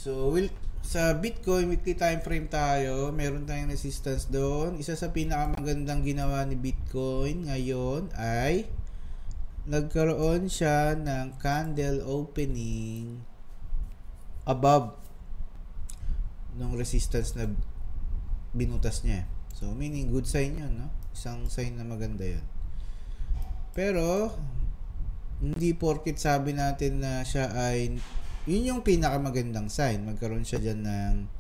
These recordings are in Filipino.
So, sa Bitcoin, weekly time frame tayo. Meron tayong resistance doon. Isa sa pinakamagandang ginawa ni Bitcoin ngayon ay nagkaroon siya ng candle opening above ng resistance na binutas niya. So, meaning good sign yun, no? Isang sign na maganda yun. Pero, hindi porket sabi natin na siya ay yun yung pinakamagandang sign. Magkaroon siya dyan ng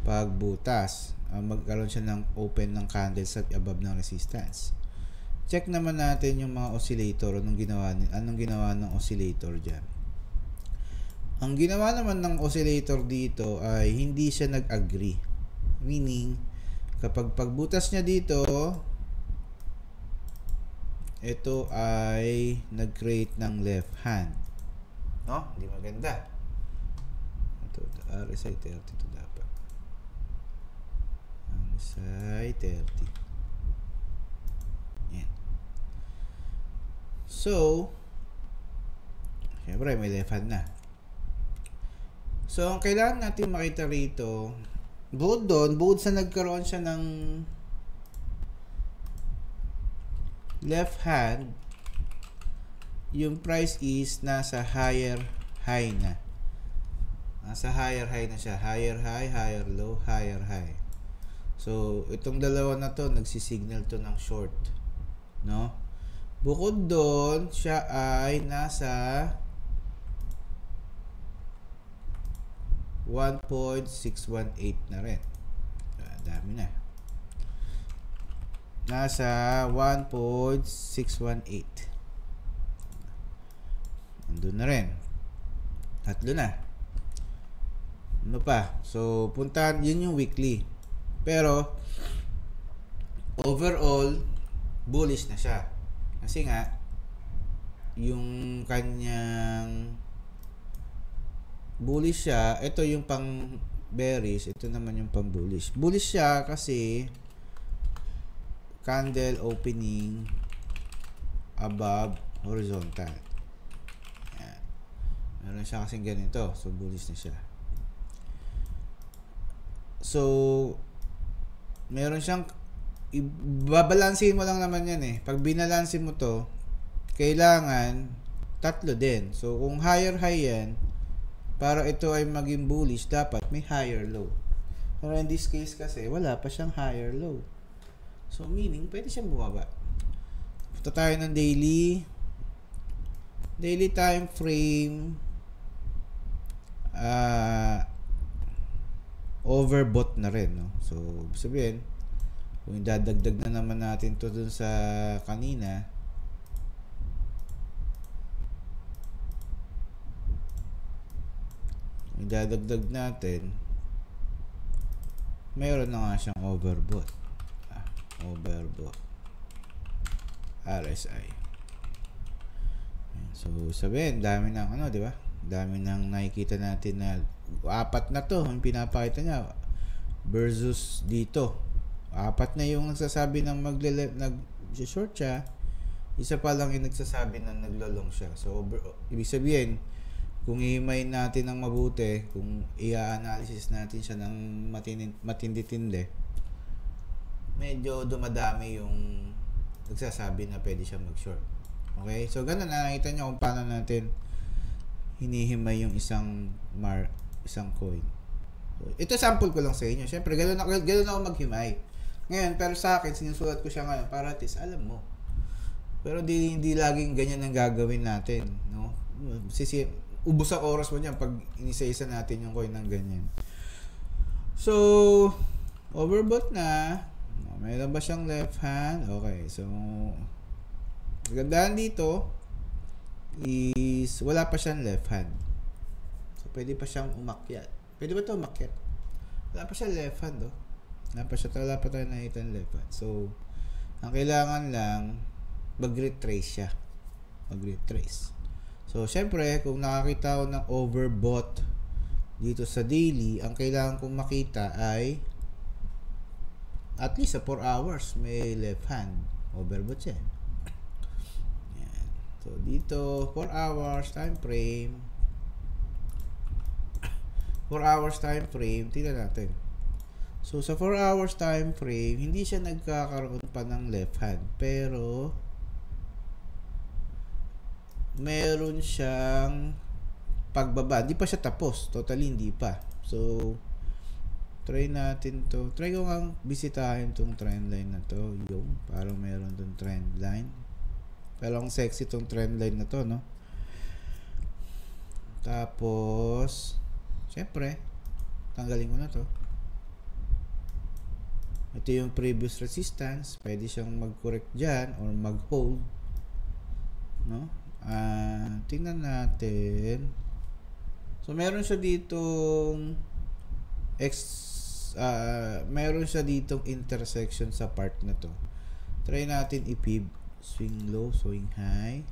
pagbutas. Magkaroon siya ng open ng candles at above ng resistance. Check naman natin yung mga oscillator. Anong ginawa ng oscillator dyan. Ang ginawa naman ng oscillator dito ay hindi siya nag-agree. Meaning, kapag pagbutas niya dito, ito ay nag-create ng left hand. No? Hindi maganda. Ito, RSI 30 to dapat. RSI 30. Yan. So, syempre may left hand na. So, ang kailangan natin makita rito, bukod sa nagkaroon siya ng left hand, yung price is nasa higher high na. Nasa higher high na siya. Higher high, higher low, higher high. So, itong dalawa na to, nagsisignal to ng short. No? Bukod doon, siya ay nasa 1.618 na rin. Dami na. Nasa 1.618. Andun na rin. Tatlo na. Ano pa? So, puntahan, yun yung weekly. Pero, overall, bullish na siya. Kasi nga, yung kanyang bullish siya, ito yung pang bearish, ito naman yung pang bullish. Bullish siya kasi candle opening above horizontal. Meron siya kasing ganito. So, bullish na siya. So, meron siyang babalansin mo lang naman yan eh. Pag binalansin mo to, kailangan tatlo din. So, kung higher high yan, para ito ay maging bullish, dapat may higher low. Pero in this case kasi, wala pa siyang higher low. So, meaning, pwede siyang bumaba. Punta tayo ng daily. Daily time frame. Overbought na rin, no? So, sabihin, kung idadagdag na naman natin to dun sa kanina, idadagdag natin, mayroon na nga siyang overbought. Overbought. RSI. So, sabihin, dami ng ano, di ba? Dami nang nakikita natin na apat na to yung pinapakita niya versus dito. Apat na yung nagsasabi ng nag-short siya. Isa pa lang yung nagsasabi ng naglo-long siya. So, ibig sabihin, kung ihimayin natin ng mabuti, kung i-analysis natin siya ng matindi-tindi, medyo dumadami yung nagsasabi na pwede siya mag-short. Okay? So, ganun na nakita niyo kung paano natin hinihimay yung isang coin. So, ito sample ko lang sa inyo. Siyempre, ganun ako maghimay. Ngayon, pero sa akin, sinusulat ko siya ngayon para at least alam mo. Pero hindi laging ganyan ang gagawin natin. No? Ubus ang oras mo niyan pag inisa-isa natin yung coin ng ganyan. So, overbought na. Mayroon ba siyang left hand? Okay. So, magandaan dito is wala pa siyang left hand. So, pwede pa siyang umakyat. Pwede ba ito umakyat? Wala pa siyang left hand, oh. Wala pa tayo nakita ng left hand. So, ang kailangan lang, mag-retrace siya. Mag-retrace. So, syempre, kung nakakita ako ng overbought dito sa daily, ang kailangan kong makita ay at least sa 4 hours may left hand. Overbought siya. So, dito, 4 hours, time frame. 4 hours time frame, tingnan natin. So, sa 4 hours time frame, hindi siya nagkakaroon pa ng left hand. Pero, meron siyang pagbaba. Hindi pa siya tapos. Totally, hindi pa. So, try natin to. Try ko nga bisitahin tong trend line na to. Yung, parang meron tong trend line. Pero ang sexy tong trend line na to, no? Tapos, syempre, tanggalin ko na to. Ito yung previous resistance. Pwede siyang mag-correct dyan or mag-hold. No? Tingnan natin. So, meron siya ditong meron siya ditong intersection sa part na to. Try natin i-pib. Swing low, swing high.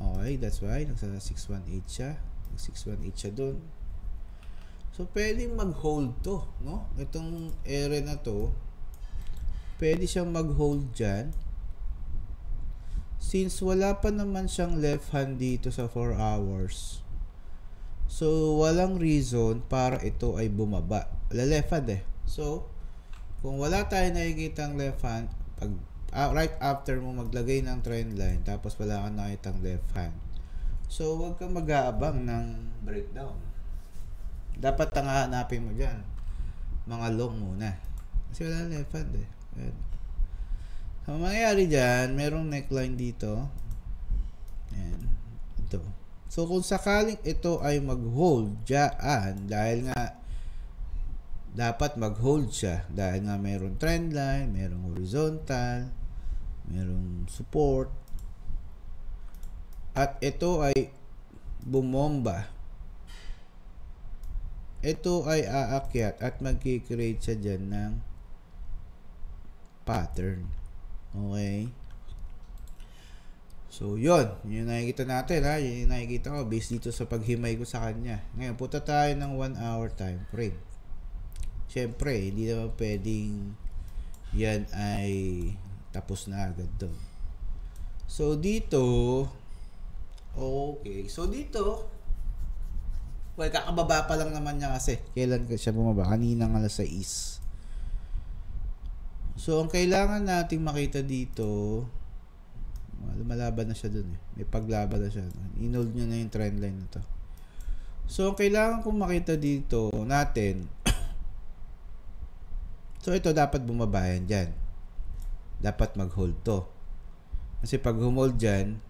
Okay, that's why. Nasa 618 siya. 618 siya dun. So, pwedeng mag-hold to, no? Itong area na to, pwede siyang mag-hold dyan. Since wala pa naman siyang left hand dito sa 4 hours, so, walang reason para ito ay bumaba. Wala left hand eh. So, kung wala tayo nakikitang left hand, pag right after mo maglagay ng trend line, tapos wala kang nakitang left hand, so, huwag kang mag-aabang ng breakdown. Dapat hanapin mo dyan mga long muna kasi wala left hand eh. So, mangyayari dyan, merong neckline dito. Ayan, ito. So, kung sakaling ito ay mag-hold dyan, dahil nga dapat mag-hold siya dahil nga merong trend line, merong horizontal, merong support, at ito ay bumomba, ito ay aakyat at magkikreate siya dyan ng pattern. Okay? So, yun nakikita natin, ha? Yun yung nakikita ko based dito sa paghimay ko sa kanya. Ngayon, punta tayo ng 1 hour time frame. Siyempre, hindi naman pwedeng yan ay tapos na agad doon. So, dito, okay. So, dito, well, kakababa pa lang naman niya kasi. Kailan siya bumaba? Kaninang alas 6. So, ang kailangan nating makita dito, lumalaban na siya dun eh. May paglaban na siya. Inold niya na yung trend line na to. So, ang kailangan kong makita dito natin, so, ito dapat bumaba yan dyan. Dapat mag-hold to. Kasi pag humold dyan,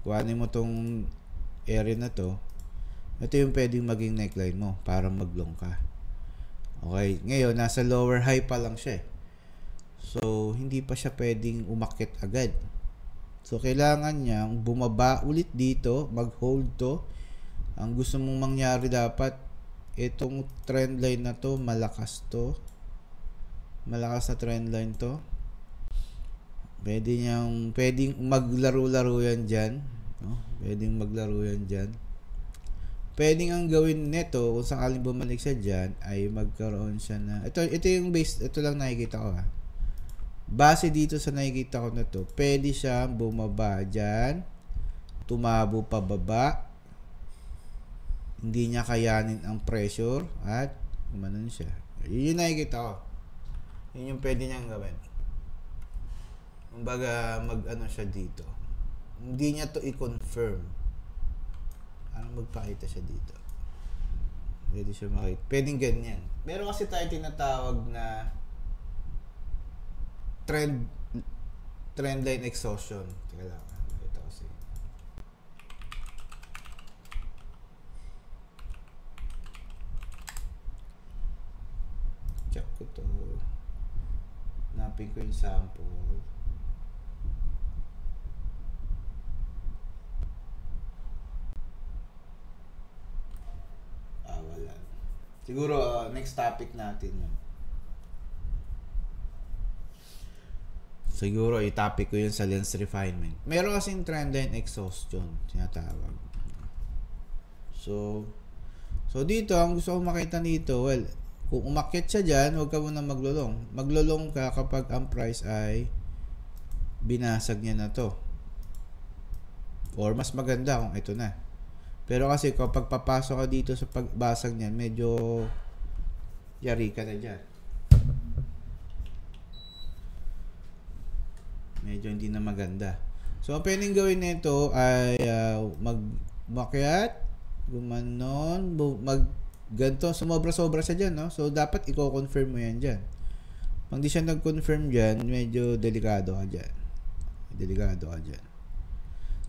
kuhanin mo tong area na to, ito yung pwedeng maging neckline mo para maglong ka. Okay, ngayon nasa lower high pa lang siya. So, hindi pa siya pwedeng umakyat agad. So, kailangan niyang bumaba ulit dito, mag-hold to. Ang gusto mong mangyari dapat, itong trend line na to, malakas to. Malakas na trend line to. Pwedeng maglaro-laro yan dyan. No? Pwedeng maglaro yan dyan. Pwedeng ang gawin nito kung sakaling bumalik siya dyan ay magkaroon siya na ito yung base, ito lang nakikita ko ha. Base dito sa nakikita ko na to, pwede siya bumaba dyan, tumabo pababa, hindi niya kayanin ang pressure at gumanon siya. Yun yung nakikita ko. Yun yung pwede niyang gawin. Kumbaga mag-ano siya dito. Hindi niya to i-confirm. Anong magpakita siya dito? Pwede siya makita. Pwedeng ganyan. Meron kasi tayo tinatawag na trend line exhaustion. Teka lang. Ito kasi. Check ko to. Napin ko yung sample. Wala. Siguro next topic natin yun. Siguro i-topic ko yun sa lens refinement. Meron kasing trend line exhaustion tinatawag. So dito ang gusto ko makita dito, well, kung umakyat siya dyan, huwag ka muna maglulong. Maglulong ka kapag ang price ay binasag niya na to. Or mas maganda kung ito na. Pero kasi kapag papasok ka dito sa pagbasag niyan, medyo yari ka na dyan. Medyo hindi na maganda. So, ang pwedeng gawin nito ay makyat, gumanon, ganito, sumobra-sobra siya dyan, no? So, dapat i-confirm mo yan dyan. Pag di siya nag-confirm dyan, medyo delikado ka dyan. Delikado ka dyan.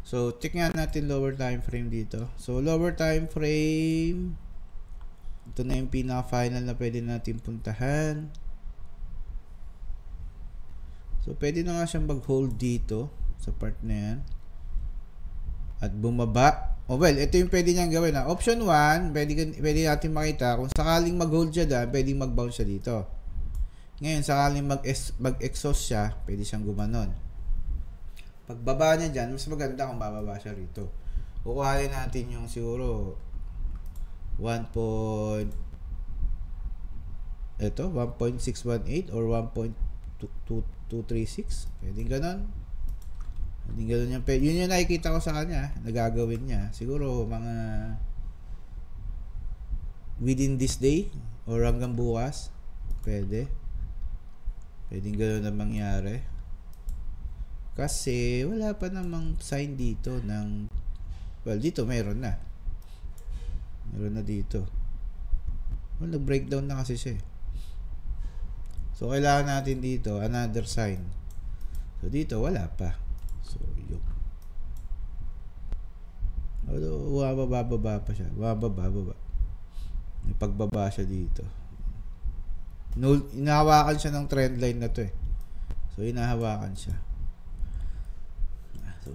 So, check nga natin lower time frame dito. So, lower time frame, ito na yung pinaka-final na pwede natin puntahan. So, pwede na nga siyang mag-hold dito sa part na yan. At bumaba. Oh, well, ito yung pwede niyang gawin. Option 1, pwede natin makita kung sakaling mag-hold siya dyan, pwede mag-bounce siya dito. Ngayon, sakaling mag-exhaust siya, pwede siyang gumanon. Pagbaba niya dyan, mas maganda kung bababa siya rito. Kukuhanin natin yung siguro 1.618 or 1.236. Pwedeng ganon. Pwedeng ganon yan. Yun yung nakikita ko sa kanya, nagagawin niya. Siguro mga within this day or hanggang bukas. Pwedeng ganon na mangyari. Kasi wala pa namang sign dito ng, well, dito meron na dito. Well, nag-breakdown na kasi siya. So kailangan natin dito another sign. So dito wala pa. So yun, bababa pa siya, bababa. May pagbaba siya dito. Inahawakan siya ng trend line na to eh. So inahawakan siya. So,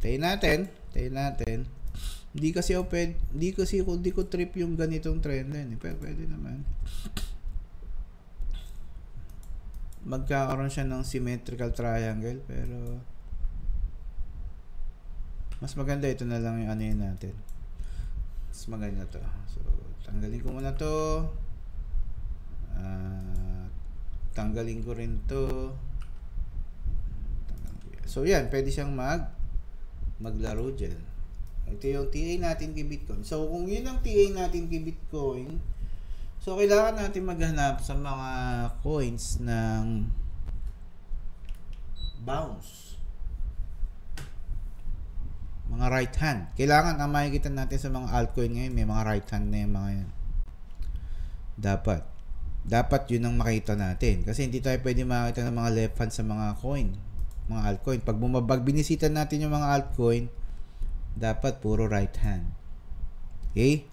tayin natin. Hindi ko trip yung ganitong trend line. Pero pwede naman. Magkakaroon siya ng symmetrical triangle. Pero, mas maganda ito na lang yung ano yun natin. Mas maganda to. So, tanggalin ko muna to. Tanggalin ko rin to. So yan, pwede siyang maglaro dyan. Ito yung TA natin kay Bitcoin. So kung yun ang TA natin kay Bitcoin, so kailangan natin maghanap sa mga coins ng bounce. Mga right hand. Kailangan ang makikita natin sa mga altcoin ngayon, may mga right hand na yung mga yan. Dapat yun ang makita natin. Kasi hindi tayo pwede makita ng mga left hand sa mga coin. Mga altcoin. Pag binisita natin yung mga altcoin, dapat puro right hand. Okay?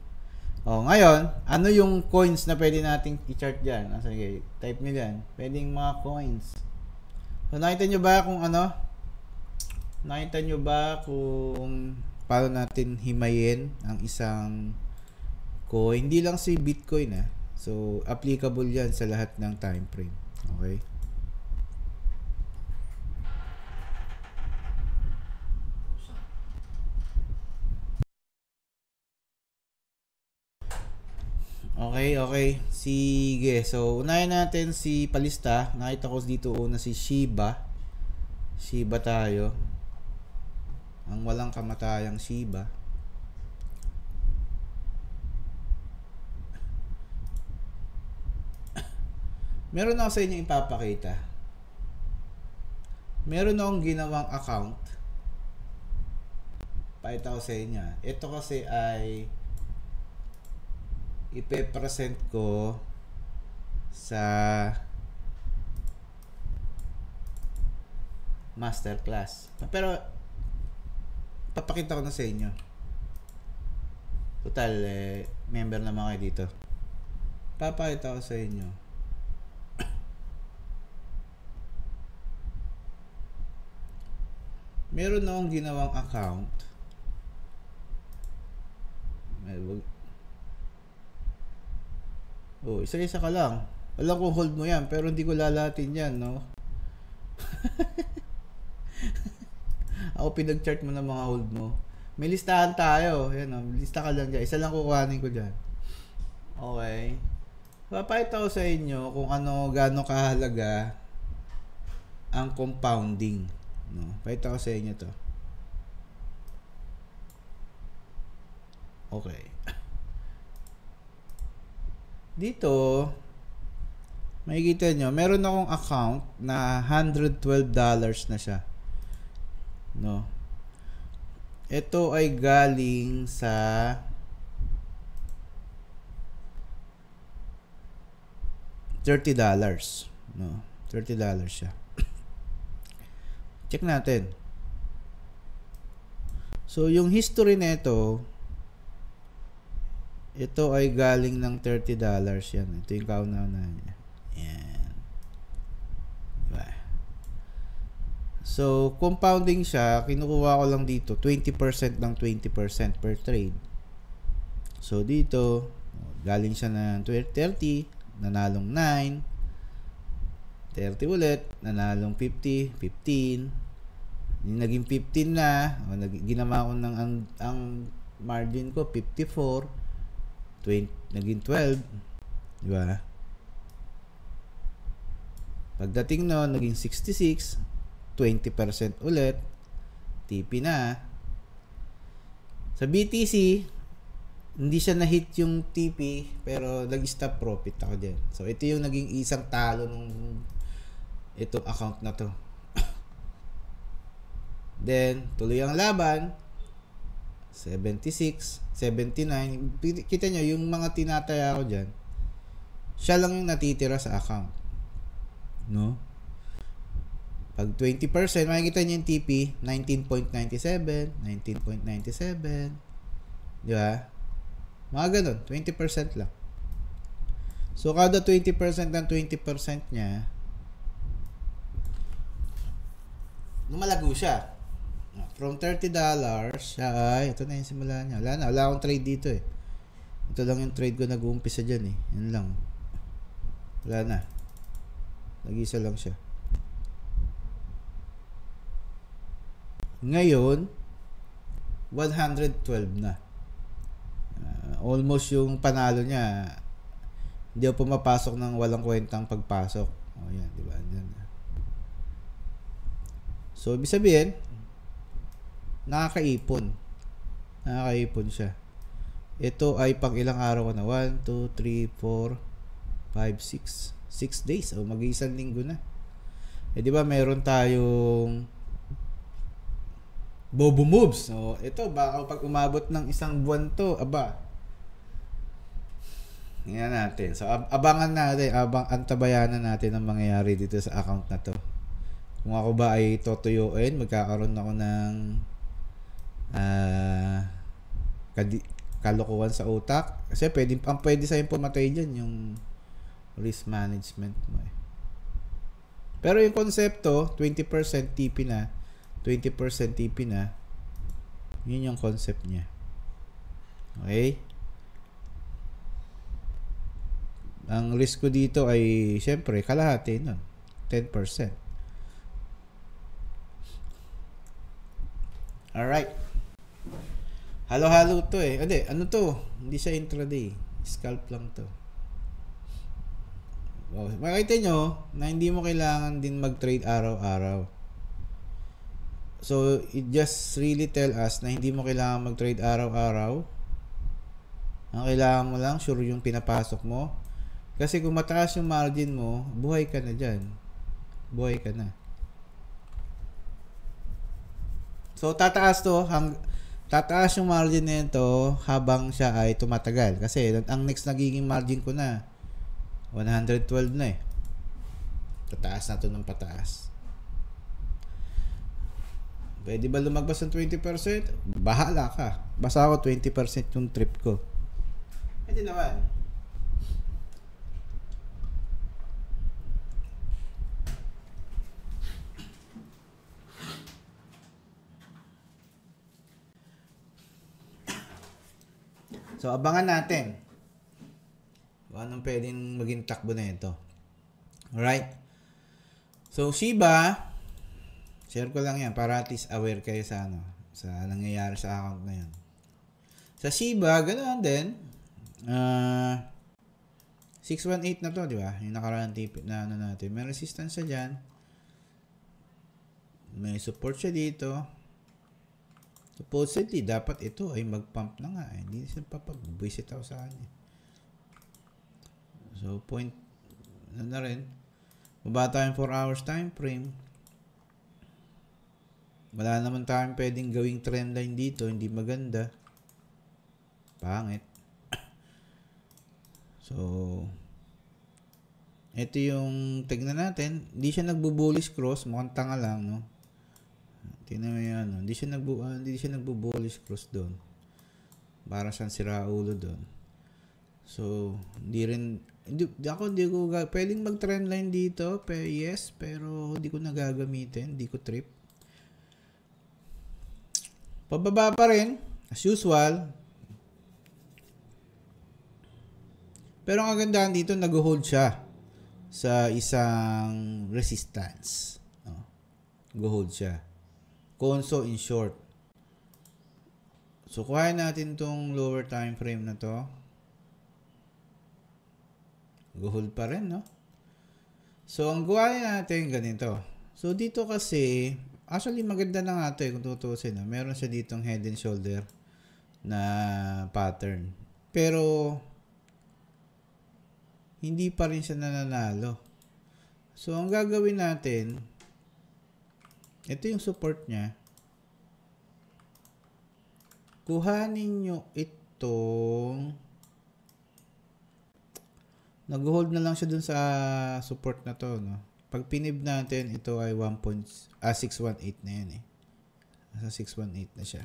O, ngayon, ano yung coins na pwede nating i-chart dyan? Sige, type nyo dyan. Pwedeng mga coins. So, nakita nyo ba kung ano? Nakita nyo ba kung paano natin himayin ang isang coin? Hindi lang si Bitcoin So, applicable yan sa lahat ng time frame. Okay? Okay. Sige. So, unahin natin si palista. Nakita ko dito una si Shiba. Shiba tayo. Ang walang kamatayang Shiba. Meron ako sa inyo ipapakita. Meron akong ginawang account. Pakita ko sa inyo. Ito kasi ay ipe-present ko sa masterclass. Pero papakita ko na sa inyo. Total, member naman kayo dito. Papakita ko sa inyo. Meron akong ginawang account. Oh, isa-isa ka lang. Alam kong hold mo yan, pero hindi ko lalatin yan, no? Ako pinag-chart mo ng mga hold mo. May listahan tayo. Yan, no? Lista ka lang dyan. Isa lang kukuhanin ko dyan. Okay. Papakita ko sa inyo kung gaano kahalaga ang compounding. No? Pakita ko sa inyo to. Okay. Dito, makikita nyo, meron akong account na $112 na siya. No? Ito ay galing sa $30. No? $30 siya. Check natin. So, yung history nito, ito ay galing ng $30 yan. Ito yung kauna-unahan niya. Yan. Diba? So, compounding siya, kinukuha ko lang dito, 20% ng 20% per trade. So, dito, galing siya ng 30, nanalong 9, 30 ulit, nanalong 50, 15, naging 15 na, ginawa ko ng ang margin ko, 54, 20, naging 12, di ba? Pagdating no, naging 66, 20% ulit, TP na. Sa BTC, hindi siya na-hit yung TP, pero nag-stop profit ako dyan. So, ito yung naging isang talo nung itong account na to. Then, tuloy ang laban, 76, 79. Kita nyo, yung mga tinataya ko dyan, siya lang yung natitira sa account. No? Pag 20%, makikita nyo yung TP, 19.97, 19.97. Di ba? Mga ganun, 20% lang. So, kada 20% ng 20% niya, lumalago siya. From $30, siya ay, ito na yung simula niya. Wala akong trade dito eh. Ito lang yung trade ko nag-uumpisa dyan eh. Yan lang. Wala na. Nag-isa lang siya. Ngayon, 112 na. Almost yung panalo niya. Hindi ako pumapasok ng walang kwentang pagpasok. O yan, di ba? Yan. So, ibig sabihin, nakakaipon. Nakakaipon siya. Ito ay pang ilang araw ko na. 1, 2, 3, 4, 5, 6. 6 days. O, mag-iisang linggo na. Eh, di ba, meron tayong Bobo moves. So, ito, baka pag umabot ng isang buwan to, aba, tingnan natin. So, abangan natin, antabayanan natin ang mangyayari dito sa account na to. Kung ako ba ay tutuyuin, magkakaroon ako ng kalokohan sa utak. Kasi pwede sa'yo pumatay dyan yung risk management mo eh. Pero yung konsepto, 20% TP na, 20% TP na, yun yung concept niya. Okay? Ang risk ko dito ay, syempre, kalahati nun. 10%. Alright. Halo-halo to eh. Hindi, ano to? Hindi siya intraday. Scalp lang to. Oh, makita nyo na hindi mo kailangan din mag-trade araw-araw. So, it just really tell us na hindi mo kailangan mag-trade araw-araw. Ang kailangan mo lang, sure yung pinapasok mo. Kasi kung mataas yung margin mo, buhay ka na dyan. Buhay ka na. So, tataas yung margin nito habang siya ay tumatagal. Kasi, ang next nagiging margin ko na, 112 na eh. Tataas na to ng pataas. Pwede ba lumagpas ng 20%? Bahala ka. Basta ako 20% yung trip ko. Pwede naman. So, abangan natin kung anong pwedeng maging takbo na ito. Alright? So, Shiba, share ko lang yan para at least aware kayo sa sa nangyayari sa account na yan. Sa Shiba, ganoon din. 618 na to, di ba? Yung nakaraan tipid na natin. May resistance siya dyan. May support siya dito. Supposedly, dapat ito ay mag-pump na nga. Hindi siya papag-visit ako sa kanya. So, point na rin. Baba tayong 4 hours time frame. Wala naman tayong pwedeng gawing trend line dito. Hindi maganda. Pangit. So, ito yung tignan natin. Hindi siya nagbo-bullish cross. Mukhang tanga lang, no? Tingnan mo yan, no? Hindi siya nagbo-bullish cross doon. Para siyang siraulo doon. So, hindi ko pwedeng mag-trend line dito. Yes, pero hindi ko nagagamitin. Hindi ko trip. Pababa pa rin, as usual. Pero ang kagandahan dito, nag-hold siya sa isang resistance. Nag-hold siya. Konso in short. So, kuhain natin tong lower time frame na to. Nag-hold pa rin, no? So, ang kuhain natin ganito. So, dito kasi, actually maganda na nga ito kung tutusin. Meron siya ditong head and shoulder na pattern. Pero, hindi pa rin siya nananalo. So, ang gagawin natin, ito yung support niya. Kuhanin nyo itong nag-hold na lang siya dun sa support na to, no? Pag pinib natin, ito ay 618 na yan, eh. Nasa 618 na siya.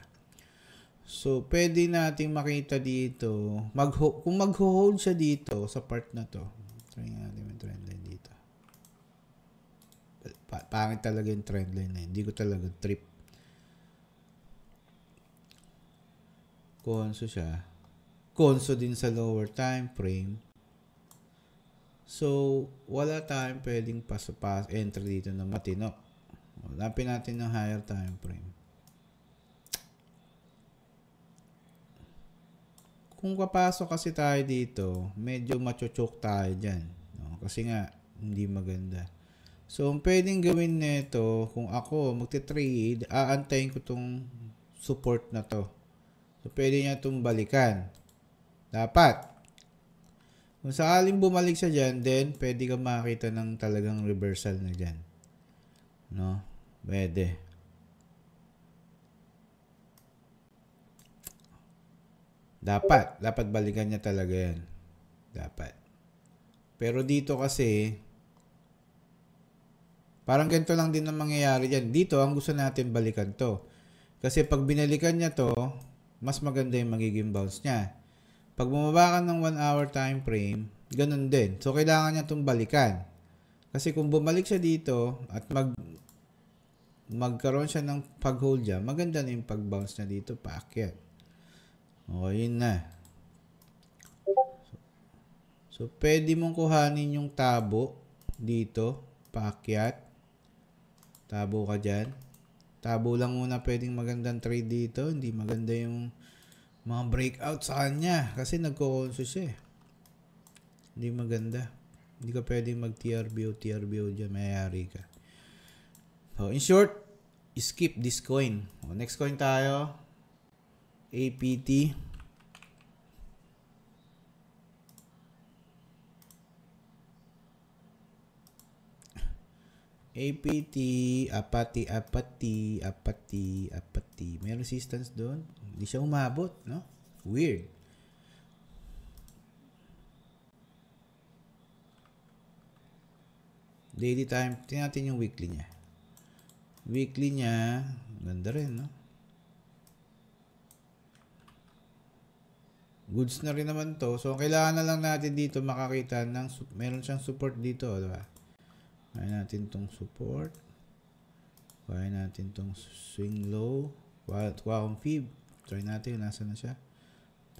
So, pwede nating makita dito, kung mag-hold siya dito sa part na to, try natin yung trend line dito. Pangit talaga yung trend line na yun. Hindi ko talaga trip. Konso siya. Konso din sa lower time frame. So, wala tayong pwedeng entry dito na matino. Hanapin natin ng higher time frame. Kung papasok kasi tayo dito, medyo machochoke tayo dyan. No? Kasi nga, hindi maganda. So, ang pwedeng gawin nito, kung ako magte-trade, aantayin ko tong support na to. So, pwede niya itong balikan. Dapat. Kung sakaling bumalik siya dyan, then pwede ka makakita ng talagang reversal na dyan. No? Pwede. Dapat balikan niya talaga yan. Dapat. Pero dito kasi, parang ganito lang din ang mangyayari dyan. Dito, ang gusto natin balikan to. Kasi pag binalikan niya to, mas maganda yung magiging bounce niya. Pag bumaba ka ng 1 hour time frame, ganun din. So, kailangan niya itong balikan. Kasi kung bumalik siya dito at magkaroon siya ng pag-hold niya, maganda na yung pag-bounce niya dito, paakyat. O, yun na. So, pwede mong kuhanin yung tabo dito, paakyat. Tabo ka dyan. Tabo lang muna pwedeng magandang trade dito. Hindi maganda yung mga breakout sa kanya. Kasi nagko-consus siya eh. Hindi maganda. Hindi ka pwedeng mag-TRBO dyan. Mayayari ka. So, in short, skip this coin. O, next coin tayo. APT. APT, apati. May resistance doon. Hindi siya umabot, no? Weird. Daily time, tingnan natin yung weekly niya. Weekly niya, ganda rin, no? Goods na rin naman to. So, kailangan na lang natin dito makakita ng, meron siyang support dito, diba? Kaya natin tong support. Kaya natin tong swing low. Kuha fib. Try natin, nasa na siya?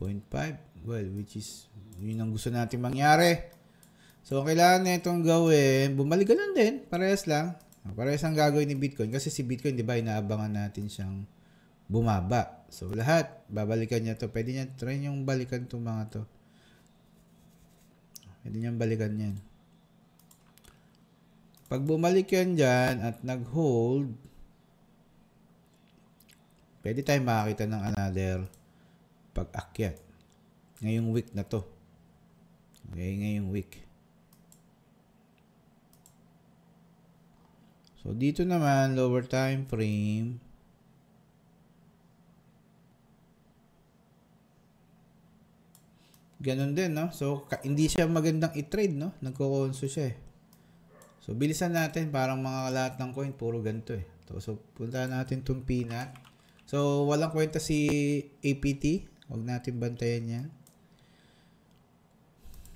0.5. Well, which is, yun ang gusto natin mangyari. So, kailangan na itong gawin. Bumalik ka lang din. Parehas lang. Parehas ang gagawin ni Bitcoin. Kasi si Bitcoin, di ba, inaabangan natin siyang bumaba. So, lahat, babalikan niya to. Pwede niya, try niyong balikan itong mga to. Pwede niyang balikan yan. Pag bumalik yan dyan at nag-hold, pwede tayong makakita ng another pag-akyat. Ngayong week na to. Okay, ngayong week. So, dito naman, lower time frame. Ganun din, no? So, hindi siya magandang i-trade, no? Nagko-conso siya, eh. So, bilisan natin. Parang mga lahat ng coin, puro ganito, eh. So, punta natin itong Peanut. So, walang kwenta si APT. Huwag natin bantayan yan.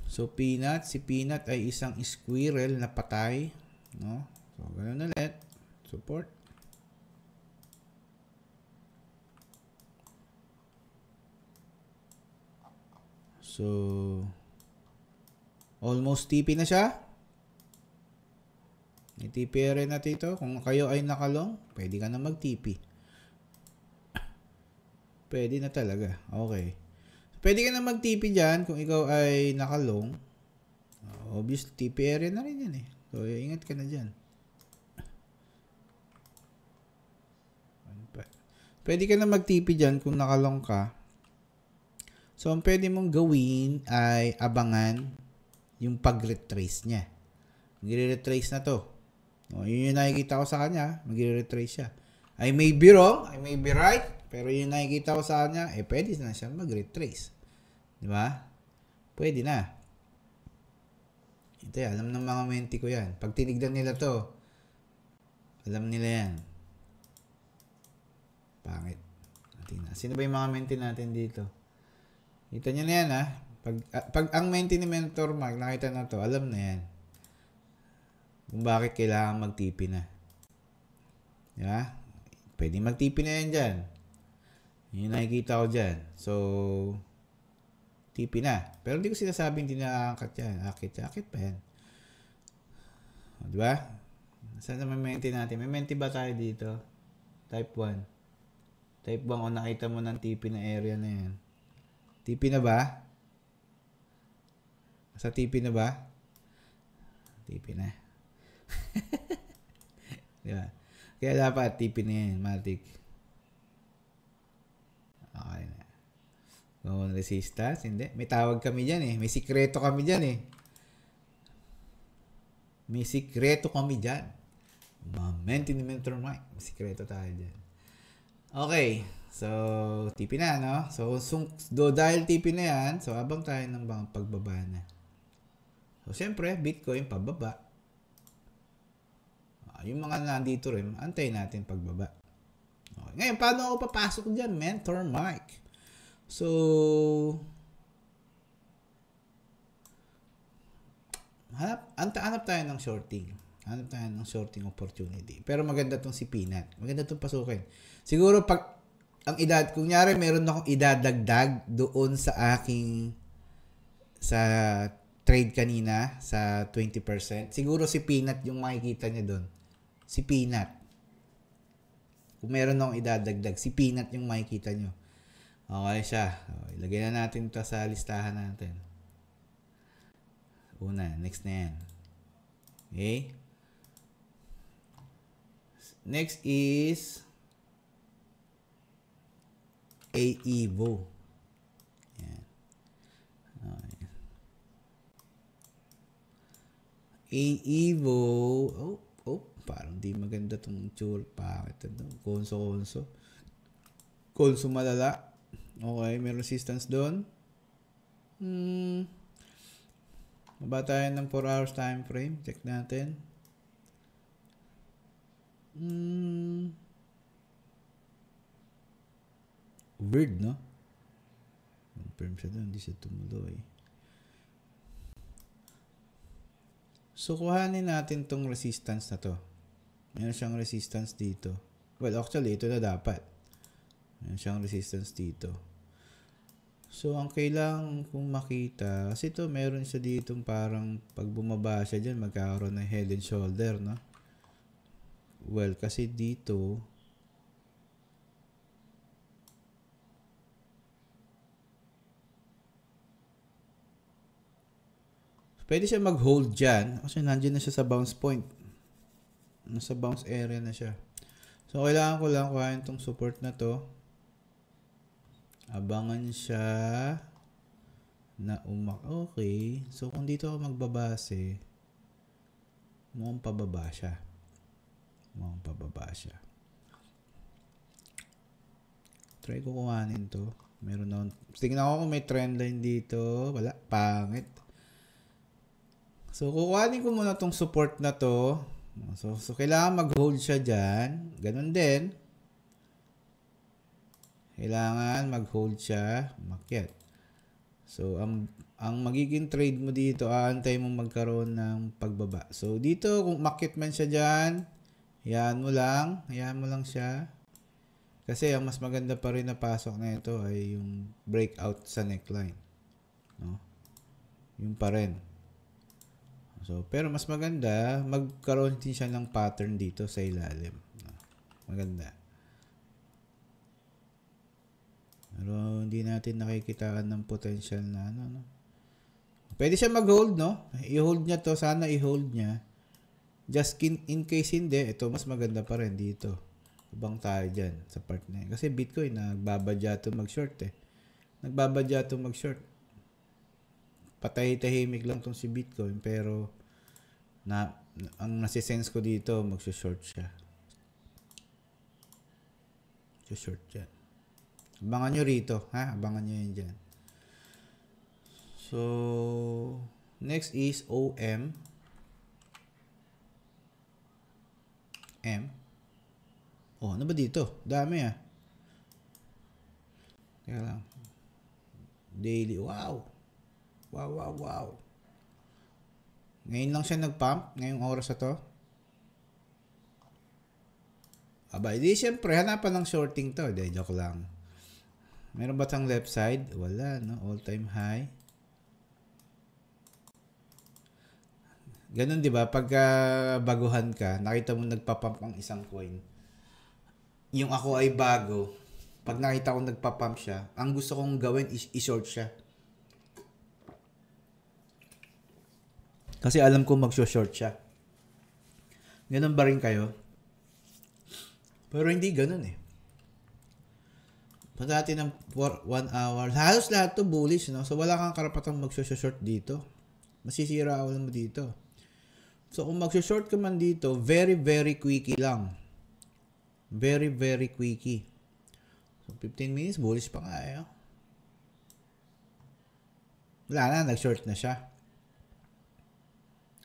So, Peanut. Si Peanut ay isang squirrel na patay, no? So, ganun ulit. Support. So, almost TP na siya. May TP rin natin ito. Kung kayo ay nakalong, pwede ka na mag-TP. Pwede na talaga. Okay. Pwede ka na mag-TP dyan kung ikaw ay nakalong. Obviously, TP area na rin yan, eh. So, ingat ka na dyan. Pwede ka na mag-TP dyan kung nakalong ka. So, ang pwede mong gawin ay abangan yung pag-retrace niya. Mag-retrace na to. O, yun yung nakikita ko sa kanya. Mag-retrace siya. I may be wrong, I may be right, pero yun yung nakikita ko sa kanya, eh pwede na siya mag-retrace. Di ba? Pwede na. Ito, alam ng mga menti ko yan. Pag tinignan nila to, alam nila yan. Pangit. Sino ba yung mga menti natin dito? Kita nyo na yan, ha? Pag ang menti ni Mentor Mark, nakita na to, alam na yan. Kung bakit kailangan mag-TP na. Diba? Pwede mag-TP na yan dyan. Yun nakikita ko dyan. So, TP na. Pero hindi ko sinasabing hindi na-aangkat yan. Akit pa yan. Diba? Saan naman menti natin? May menti ba tayo dito? Type 1. Type 1 kung nakita mo ng TP na area na yan. TP na ba? Sa TP na ba? TP na. Diba? Kaya dapat TP na yan, Matic. Okay na. Kung resistance, hindi. May tawag kami dyan, eh. May sikreto kami dyan, eh. May sikreto kami dyan. Menti ni Mentor Mike. May sikreto tayo dyan. Okay. So, TP na, no? So, dahil TP na yan, so, abang tayo ng bang pagbaba na. So, siyempre, Bitcoin, pababa. Yung mga nandito rin, antayin natin pagbaba. Okay. Ngayon, paano ako papasok dyan? Mentor Mike. So, hanap tayo ng shorting. Hanap tayo ng shorting opportunity. Pero maganda tong si Peanut. Maganda tong pasukin. Siguro, kunyari meron akong idadagdag doon sa aking sa trade kanina sa 20%. Siguro si Peanut yung makikita niya doon. Si Peanut. Kung meron akong idadagdag, si Peanut yung makikita nyo. Okay siya. Okay, ilagay na natin ito sa listahan natin. Una, next na yan. Okay? Next is AEVO. Yan. Okay. AEVO. Parang di maganda itong tsura. Bakit ito? Konso. Konso malala. Okay, may resistance doon. Maba tayo ng 4 hours time frame. Check natin. Weird, no? Confirm siya doon. Hindi siya tumuloy. So, kuhanin natin tong resistance na to. Meron siyang resistance dito. Well, actually, ito na dapat. Meron siyang resistance dito. So, ang kailangan kong makita, kasi ito, meron siya ditong parang pag bumaba siya dyan, magkakaroon ng head and shoulder, no? Well, kasi dito, pwede siya mag-hold dyan, kasi nandiyan na siya sa bounce point. Nasa bounce area na siya. So, kailangan ko lang kuhain itong support na to. Abangan siya na okay. So, kung dito ako magbabase, mukhang pababa siya. Try ko kuhanin to. Meron na. Tingnan ko kung may trend line dito. Wala. Pangit. So, kukuhanin ko muna tong support na to. So kailangan mag-hold siya dyan. Ganun din. Kailangan mag-hold siya. Makyat. So, ang magiging trade mo dito, aantay mo magkaroon ng pagbaba. So, dito, kung makyat man siya dyan, hayaan mo lang siya. Kasi ang mas maganda pa rin na pasok na ito ay yung breakout sa neckline. No? Yung pa rin. So, pero mas maganda, magkaroon din siya ng pattern dito sa ilalim. No? Maganda. Pero hindi natin nakikitaan ng potential na ano, no? Pwede siya mag-hold, no? I-hold niya to. Sana i-hold niya. Just in case hindi, ito mas maganda pa rin dito. Ibang tayo dyan sa part na yun. Kasi Bitcoin, nagbabadya to mag-short eh. Nagbabadya to mag-short. Patahimik lang tong si Bitcoin. Pero, ang nasisense ko dito, mag-short siya. Short yan. Abangan nyo rito, ha? Abangan nyo yun dyan. So, next is OM. Oh, ano ba dito? Dami ah. Kaya lang. Daily. Wow. Wow. Ngayon lang siya nag-pump. Ngayong oras na to. Aba, hindi siyempre. Hanapan ng shorting to. Hindi, joke lang. Meron ba tang left side? Wala, no? All time high. Ganun, di ba? Pagka baguhan ka, nakita mo nagpapump ang isang coin. Yung ako ay bago. Pag nakita ko nagpapump siya, ang gusto kong gawin is i-short siya. Kasi alam ko mag-short siya. Ganun ba rin kayo? Pero hindi ganun eh. Pag natin ng 1 hour, halos lahat to bullish, no? So, wala kang karapatang mag-short dito. Masisira ako mo dito. So, kung mag-short ka man dito, very, very quickie lang. Very, very quickie. So, 15 minutes, bullish pa nga eh. Wala na, nag-short na siya.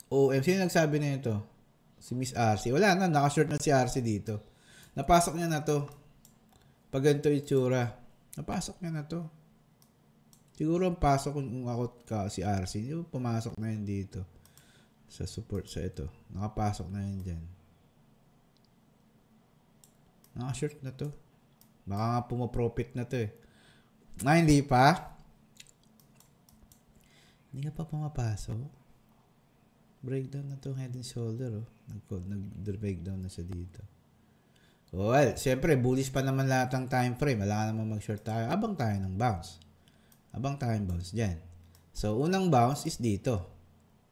Sino nagsabi na ito? Si Miss RC. Wala na, naka-short na si RC dito. Napasok niya na to. Pag ganito itsura, napasok niya na to. Siguro ang pasok kung ako si RC, di ba pumasok na yun dito. Sa support sa ito. Nakapasok na yun dyan. Naka-short na to. Baka nga pumaprofit na to eh. Hindi pa? Hindi ka pa pumapasok? Breakdown na to, head and shoulder oh. Nag-breakdown na siya dito. Well, siyempre, bullish pa naman lahat ng time frame. Wala ka naman mag-short tayo. Abang tayo ng bounce. Abang tayo ng bounce dyan. So, unang bounce is dito.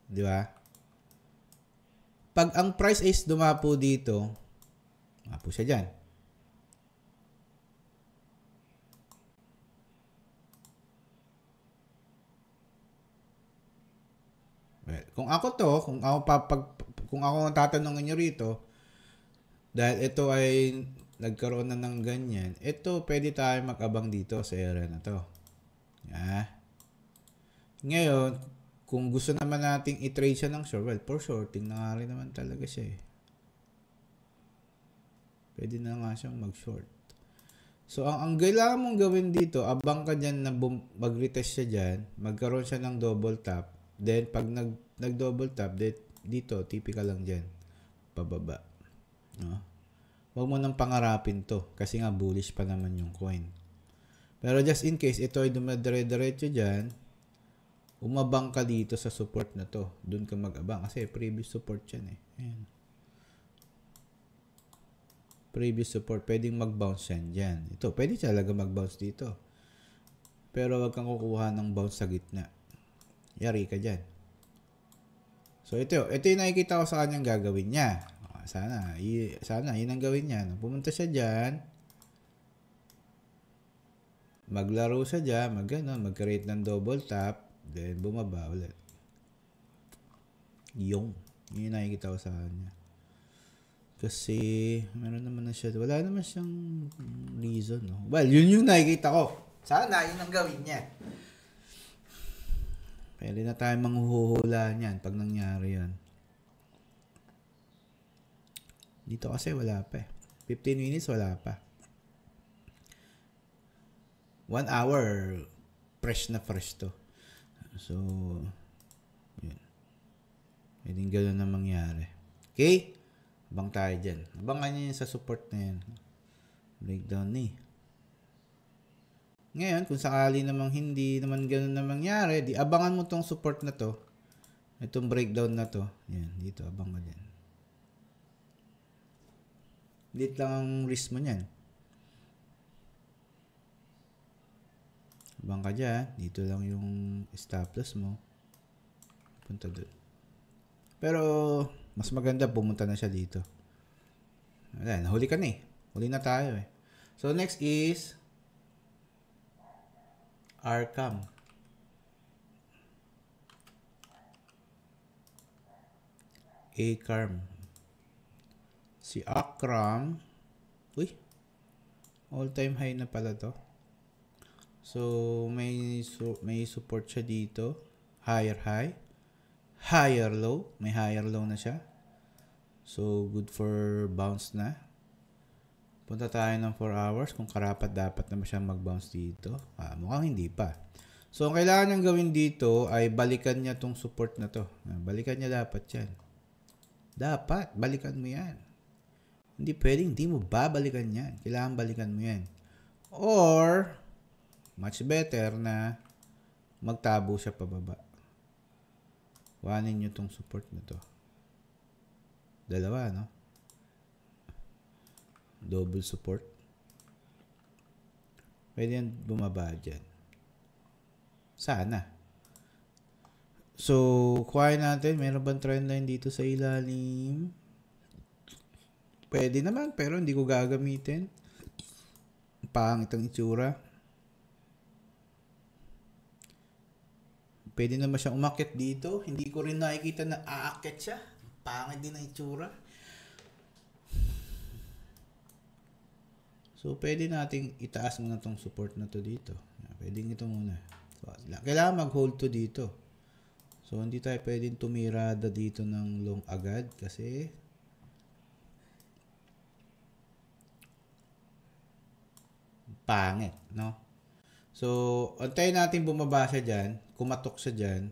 Di ba? Pag ang price is dumapo dito, dumapo siya dyan. Well, kung ako tatanungin nyo rito, dahil ito ay nagkaroon na ng ganyan, ito pwede tayo mag-abang dito sa area na to. Yeah. Ngayon, kung gusto naman nating i-trade siya ng short, well, for shorting na nga rin naman talaga siya eh. Pwede na nga siyang mag-short. So, ang kailangan mong gawin dito, abang ka dyan na mag-retest siya dyan, magkaroon siya ng double tap, then pag nag-double tap, dito, typical lang dyan, pababa. No? Huwag mo nang pangarapin to kasi nga bullish pa naman yung coin. Pero just in case ito ay dumadire-diretso dyan, umabang ka dito sa support na to. Doon ka mag-abang kasi previous support yan eh. Ayan. Previous support, pwedeng mag-bounce yan dyan. Ito, pwede talaga mag-bounce dito. Pero wag kang kukuha ng bounce sa gitna. Yari ka dyan. So ito yung nakikita ko sa kanyang gagawin niya. Sana yun ang gawin niya. Pumunta siya dyan. Maglaro siya dyan, mag-create ng double tap, then bumaba ulit. Yun nakikita ko sa kanya. Kasi, meron naman na siya, wala naman siyang reason, no? Well, yun yung nakikita ko. Sana, yun ang gawin niya. Pwede na tayo manghuhula niyan pag nangyari yan. Dito kasi wala pa eh. 15 minutes, wala pa. 1 hour, fresh na fresh to. So, yun. Pwedeng gano'n na mangyari. Okay? Abang tayo dyan. Abangan nyo yun sa support na yan. Breakdown ni. Ngayon, kung sakali namang hindi naman gano'n na mangyari, di abangan mo tong support na to. Itong breakdown na to. Yan, dito, abang ka dyan. Dito lang ang risk mo nyan. Abang ka dyan. Dito lang yung stop loss mo. Punta doon. Pero, mas maganda pumunta na siya dito. Wala, nahuli ka na eh. Huli na tayo eh. So, next is Arkham. Acarm. Si Akram. Uy. All-time high na pala to. So, may support siya dito. Higher high. Higher low. May higher low na siya. So, good for bounce na. Punta tayo ng 4 hours. Kung karapat, dapat naman siya mag-bounce dito. Mukhang hindi pa. So, ang kailangan niyang gawin dito ay balikan niya tong support na to. Balikan niya dapat yan. Dapat. Balikan mo yan. Hindi pwedeng hindi mo babalikan yan. Kailangan balikan mo yan. Or, much better na magtabo siya pababa. Kuhanin nyo tong support na to. Dalawa, no? Double support. Pwede yan bumaba dyan. Sana. So, kuhain natin. Meron bang trendline dito sa ilalim? Pwede naman, pero hindi ko gagamitin. Pangit ang itsura. Pwede naman siyang umakyat dito. Hindi ko rin nakikita na aakyat siya. Pangit din ang itsura. So, pwede nating itaas muna tong support na to dito. Pwede ito muna. So, kailangan mag-hold to dito. So, hindi tayo pwedeng tumirada dito ng long agad kasi pangit, no? So, antayin natin bumaba siya dyan. Kumatok siya dyan.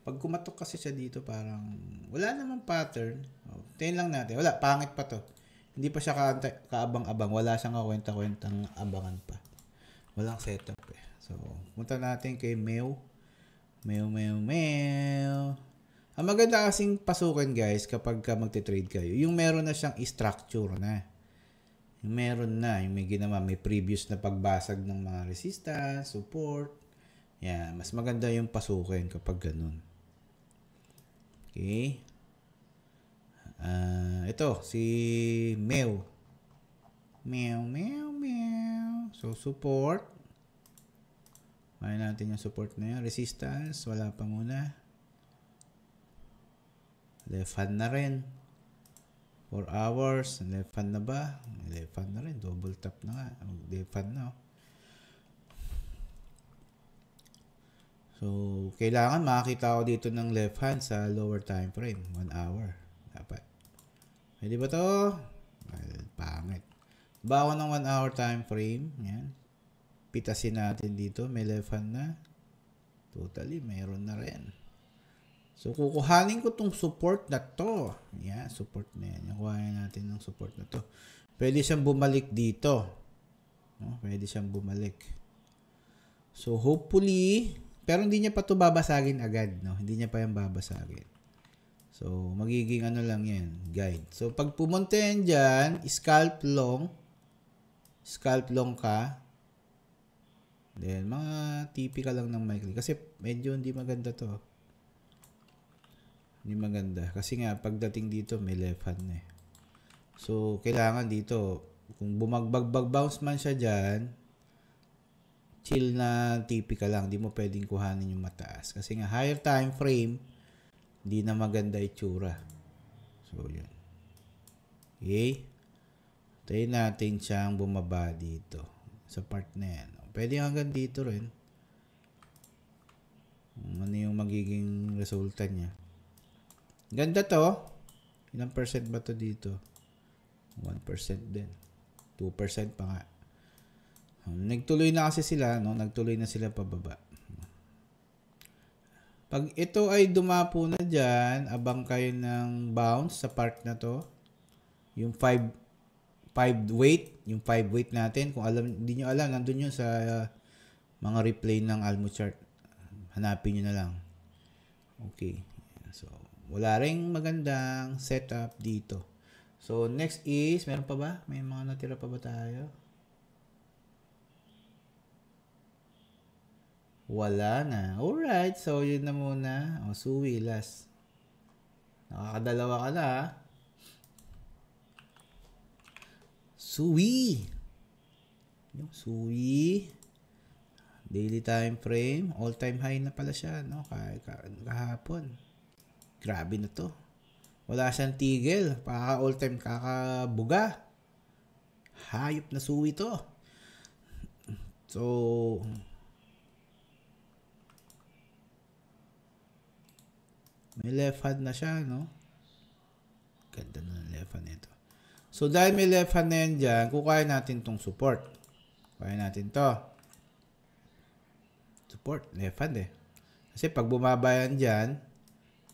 Pag kumatok kasi siya dito, parang wala namang pattern. Antayin lang natin. Wala, pangit pa to. Hindi pa siya kaabang-abang. Wala siyang kakwenta-kwentang abangan pa. Walang setup eh. So, punta natin kay Mew. Mew. Ang maganda kasing pasukan guys kapag ka magte-trade kayo, yung meron na siyang structure na. Meron na, yung may ginawa, may previous na pagbasag ng mga resistance, support. Yan, mas maganda yung pasukin kapag ganun. Okay. Ito, si Mew. Mew. So, support. Kaya natin yung support na yun. Resistance, wala pa muna. Left hand na rin. 4 hours. Left hand na ba? Left hand na rin. Double tap na nga. Left hand na. So, kailangan makakita ko dito ng left hand sa lower time frame. 1 hour. Dapat. Pwede ba to? Well, pangit. Bawa ng 1 hour time frame. Yan. Pitasin natin dito. May left hand na. Totally, mayroon na rin. So, kukuhanin ko tong support na to. Yan, support na yan. Kukuhanin natin ng support na to. Pwede siyang bumalik dito. No? Pwede siyang bumalik. So, hopefully, pero hindi niya pa to babasagin agad. No? Hindi niya pa yan babasagin. So, magiging ano lang yan, guide. So, pag pumunta yan dyan, scalp long ka. Then, mga TP ka lang ng Michael. Kasi medyo hindi maganda to. Hindi maganda. Kasi nga, pagdating dito, may left hand eh. So, kailangan dito, kung bumagbag-bounce man siya dyan, chill na typical lang. Di mo pwedeng kuhanin yung mataas. Kasi nga, higher time frame, di na maganda itsura. So, yun. Okay? Tayo natin siyang bumaba dito. Sa part na yan. Pwede hanggang dito rin. Ano yung magiging resulta niya. Ganda to. Ilang percent ba to dito? 1% din. 2% pa nga. Nagtuloy na kasi sila, no? Nagtuloy na sila pababa. Pag ito ay dumapo na dyan, abang kayo ng bounce sa part na to. Yung 5 weight, yung 5 weight natin, kung alam, hindi nyo alam, nandun yun sa mga replay ng Almo chart. Hanapin nyo na lang. Okay. So, wala ring magandang setup dito. So, next is, meron pa ba? May mga natira pa ba tayo? Wala na. Alright. So, yun na muna. O, suwi, last. Nakakadalawa ka na, ha? Suwi. Yung suwi. Daily time frame. All time high na pala siya, no? Kahapon. Grabe na to. Wala siyang tigil. Paka all time kakabuga. Hayop na suwi to. So, may left hand na siya, no? Ganda na ng left hand nito. So, dahil may left hand na yan dyan, kukain natin tong support. Kukain natin to. Support, left hand eh. Kasi pag bumaba yan dyan,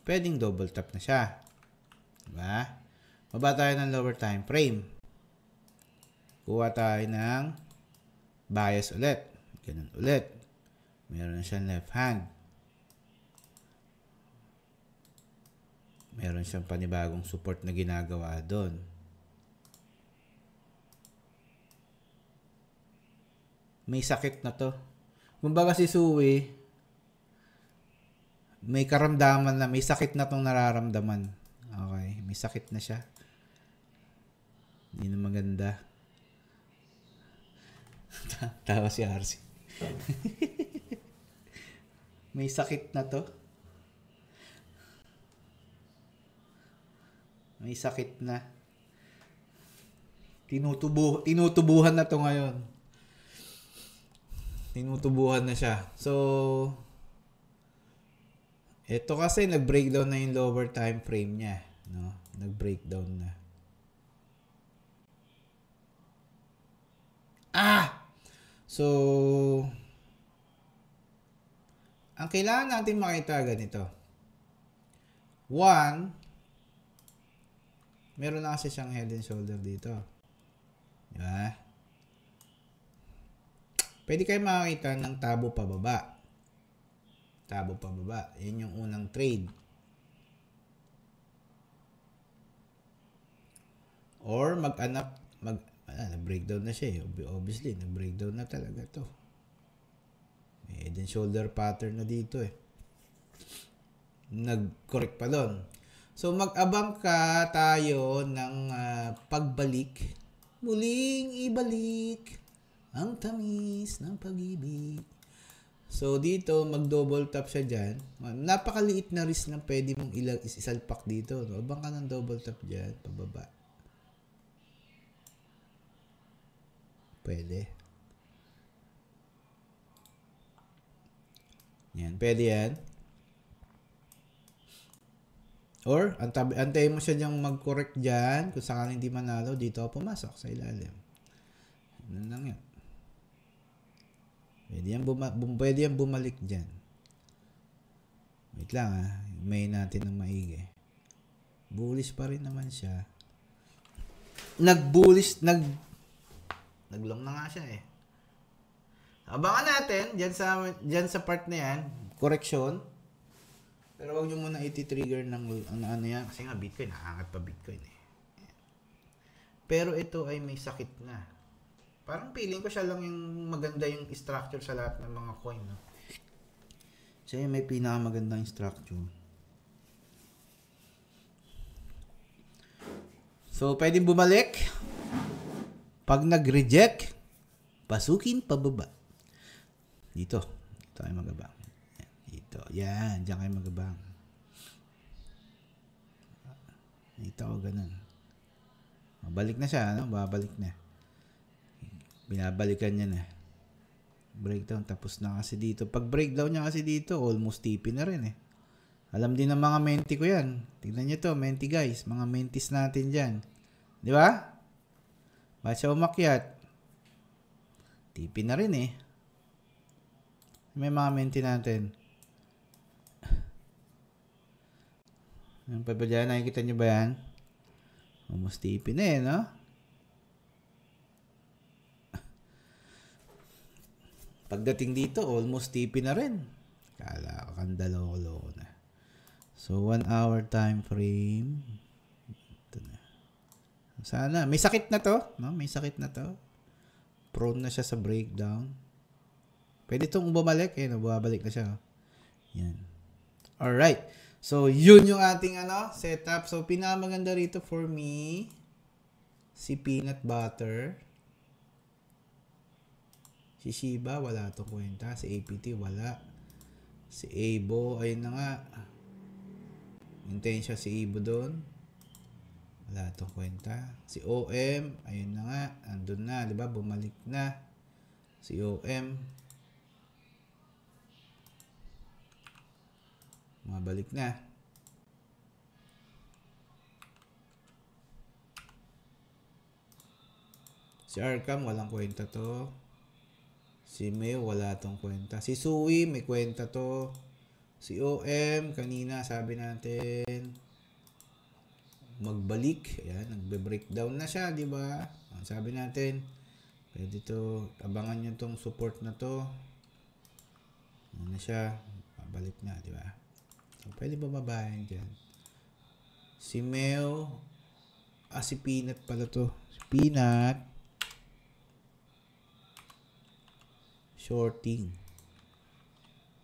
pwedeng double tap na siya. Diba? Baba tayo ng lower time frame. Kuha tayo ng bias ulit. Ganun ulit. Meron na siyang left hand. Meron siyang panibagong support na ginagawa doon. May sakit na to. Kumbaga si Suwi, may karamdaman na, may sakit na tong nararamdaman. Okay, may sakit na siya. Hindi na maganda. Tawa si RC. May sakit na to. May sakit na. Tinutubuhan na to ngayon. Tinutubuhan na siya. So, ito kasi nag-breakdown na yung lower time frame niya. No? Nag-breakdown na. So, ang kailangan natin makita ganito. One, meron na kasi siyang head and shoulder dito. Diba? Pwede kayo makakita ng tabo pababa. Tabo pababa. Yan yung unang trade. Or nag-breakdown na siya eh. Obviously, nag-breakdown na talaga to. May head and shoulder pattern na dito eh. Nag-correct pa doon. So, mag-abang ka tayo ng pagbalik. Muling ibalik ang tamis ng pag-ibig. So, dito, mag-double tap siya dyan. Napakaliit na risk na pwede mong isalpak dito. No? Abang ka ng double tap dyan, pababa. Pwede. Yan, pwede yan. Or, antayin mo siya diyang mag-correct dyan. Kung sakaling hindi manalo, dito ako pumasok sa ilalim. Ano lang yan. Pwede yan bumalik dyan. Wait lang ha. May natin ng maigi. Bullish pa rin naman siya. Nag-bullish, naglong na nga siya eh. Abangan natin, dyan sa part na yan, correction. Pero wag nyo muna iti-trigger ng ano yan. Kasi nga Bitcoin, nakaangat pa Bitcoin eh. Pero ito ay may sakit na. Parang feeling ko siya lang yung maganda yung structure sa lahat ng mga coin. No? Siya yung may pinakamagandang structure. So, pwedeng bumalik. Pag nag-reject, pasukin pababa. Dito. Dito kayo magabang. Dito. Yan. Diyan kayo magabang. Dito ako ganun. Babalik na siya. Ano? Babalik na. Binabalikan niya na. Breakdown. Tapos na kasi dito. Pag breakdown niya kasi dito, almost TP na rin eh. Alam din ng mga menti ko yan. Tignan nyo to, menti guys. Mga mentis natin dyan. Di ba? Bakit siya umakyat? TP na rin eh. May mga menti natin. Yung pa ba dyan? Nakikita nyo ba yan? Almost TP na eh, no? Pagdating dito, almost TP na rin. Kala ko kang dalaw-loko na. So, 1 hour time frame. Ito na. Sana. May sakit na to. No? May sakit na to. Prone na siya sa breakdown. Pwede itong bumalik. Eh, no? Bumabalik na siya. Yan. Alright. So, yun yung ating setup. So, pinakamaganda rito for me, si peanut butter. Si Shiba, wala itong kwenta. Si APT, wala. Si Abo, ayun na nga. Hintayin siya si Ibo doon. Wala itong kwenta. Si OM, ayun na nga. Andun na, di ba? Bumalik na. Si OM. Mabalik na. Si Arkham, walang kwenta to. Si May, wala tong kwenta. Si Sui, may kwenta to. Si OM, kanina sabi natin, magbalik. Ayan, nagbe-breakdown na siya, di ba? Sabi natin, pwede to, abangan nyo tong support na to. Ano na siya, babalik na, di ba? So, pwede bababayan dyan. Si Meo, si Peanut pala to. Si Peanut, shorting.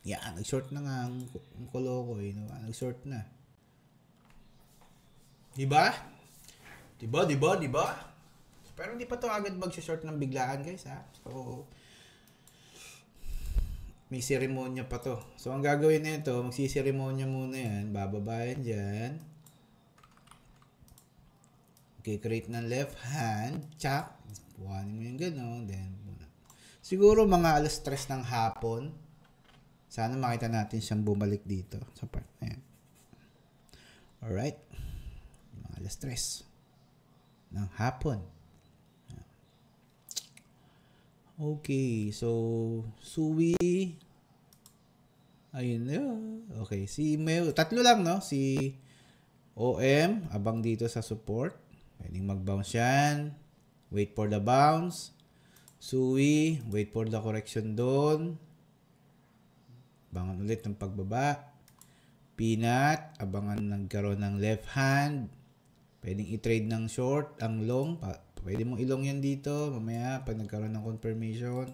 Yan, nag-short na nga ang koloko eh. No? Nag-short na. Diba? Diba? Pero hindi pa to agad mag-short ng biglaan guys ha. So, may seremonya pa to. So, ang gagawin na ito, magsiseremonya muna yan. Bababayan dyan. Okay, create ng left hand. Chop. Buhanin mo yung gano'n. Then, siguro mga alas 3 ng hapon. Sana makita natin siyang bumalik dito sa part na yan. Alright. Mga alas 3 ng hapon. Okay. So, Sui. Ayun na. Okay. Si Meo. Tatlo lang, no? Si OM. Abang dito sa support. Pwedeng mag-bounce yan. Wait for the bounce. Sui. Wait for the correction doon. Abangan ulit ng pagbaba. Peanut, abangan nagkaroon ng left hand. Pwedeng i-trade ng short, ang long. Pwede mong ilong yan dito. Mamaya, pag nagkaroon ng confirmation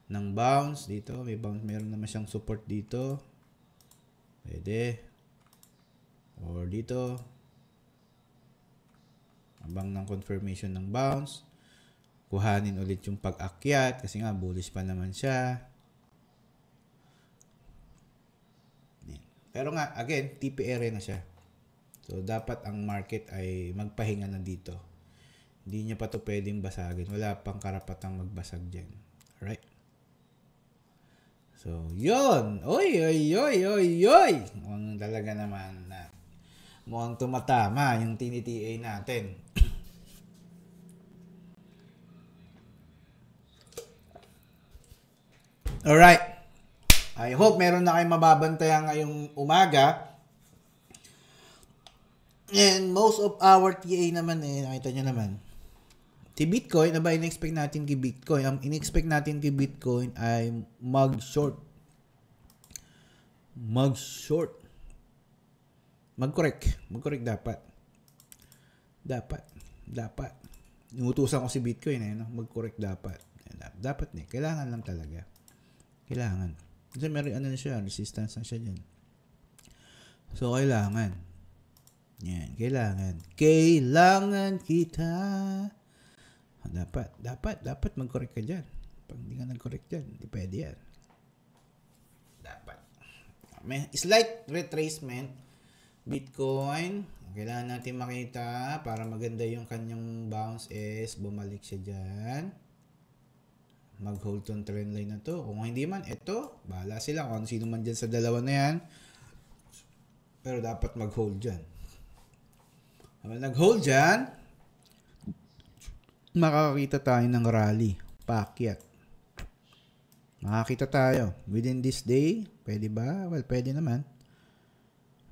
ng bounce dito. May bounce, meron naman siyang support dito. Pwede. Or dito. Abang ng confirmation ng bounce. Kuhanin ulit yung pag-akyat. Kasi nga, bullish pa naman siya. Pero nga, again, TP area na siya. So, dapat ang market ay magpahinga na dito. Hindi niya pa ito pwedeng basagin. Wala pang karapatang magbasag dyan. Alright? So, yun! Oy! Mukhang talaga naman na mukhang tumatama yung tinita natin. Alright. I hope meron na kayong mababantayan ngayong umaga. And most of our TA naman nakita nyo naman. Si Bitcoin, aba in-expect natin kay Bitcoin? Ang in-expect natin kay Bitcoin ay mag-short. Mag-correct. Mag-correct dapat. Dapat. Inutusan ko si Bitcoin mag-correct dapat. Dapat kailangan lang talaga. Kailangan. Kasi may resistance na siya dyan. So, kailangan. Yan, kailangan. Kailangan kita. Dapat mag-correct ka dyan. Pag hindi ka nag-correct dyan, hindi pwede yan. May slight retracement. Bitcoin, kailangan natin makita para maganda yung kanyang bounce is bumalik siya dyan. Mag-hold tong trend line na to. Kung hindi man, ito, bahala sila kung sino man dyan sa dalawa na yan. Pero dapat mag-hold dyan. Habang nag-hold dyan, makakakita tayo ng rally. Paakyat. Makakita tayo. Within this day, pwede ba? Well, pwede naman.